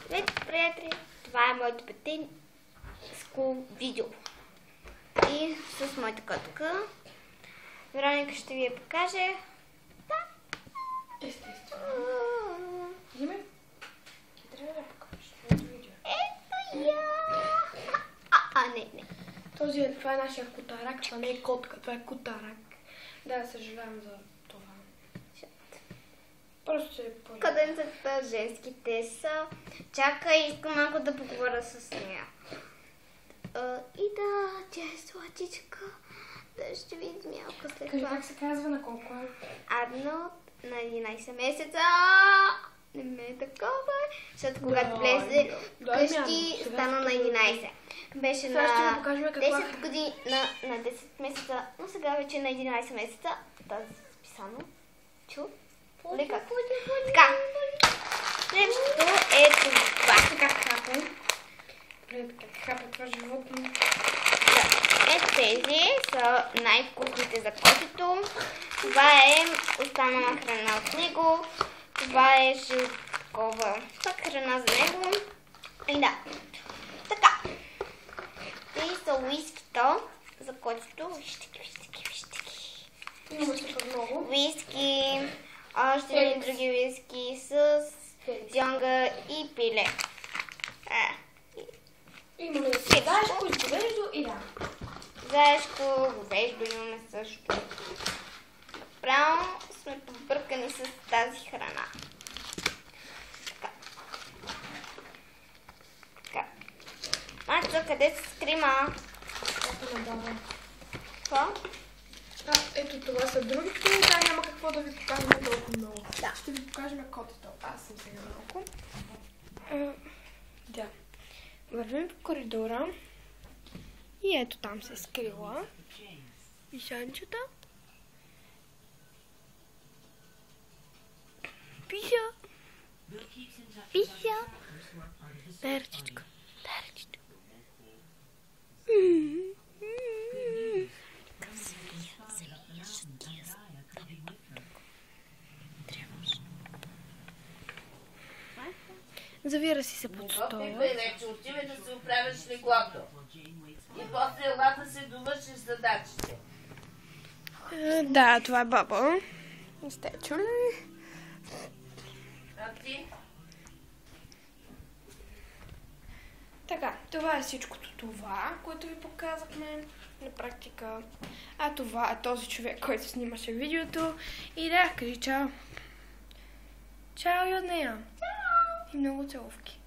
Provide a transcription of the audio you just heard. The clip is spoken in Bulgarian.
Здравейте, приятели! Това е моето петинско видео. И с моята котка. Вероника ще ви я покаже. Естествено. Взимай. Трябва да покажеш моето видео. Ето я! Не. Това е нашия котарак, това не е котка, това е котарак. Да, съжалявам за това. Просто е по... Котенцата женските са. Чакай, искам малко да поговоря с нея. И да, тя е сладичка. Да, ще видим малко след Кажи това. как се казва, на колко е? Адно на 11 месеца. Не ме е такова, защото когато влезе вкъщи стана на 11. Беше на 10 години, на 10 месеца, но сега вече на 11 месеца. Това е записано. Чу? Лека. Така. Следващото е това. Така хапа. Как хапа това животно? Ето тези са най-вкусните за котето. Това е останала храна от него. Това е такова пак храна за него. И да. Така. Тези са уискито за котето. Вижте ги. Има супер много. Уиски. Още и други уиски с дзьонга и пиле. Имаме заешко, говеждо и да. Заешко, говеждо имаме също. Направо сме побъркани с тази храна. Така. Мачо, къде се скрима? Ето на баба. Какво? Ето това са другите, да няма какво да ви покажем толкова много. Да. Ще ви покажем котето. Аз съм сега малко. Да. Вървим в коридора. И ето там се скрила. Писанчета. Пиша. Дай ръчичка. Завира си се под стола. Вече отивай да се оправиш леглото. И после ела да се довършиш задачите. Да, това е баба. Не сте чули? А ти? Така, това е всичкото това, което ви показахме на практика. А това е този човек, който снимаше видеото. И да, кажи чао. Чао и от нея. Чао. И много целувки.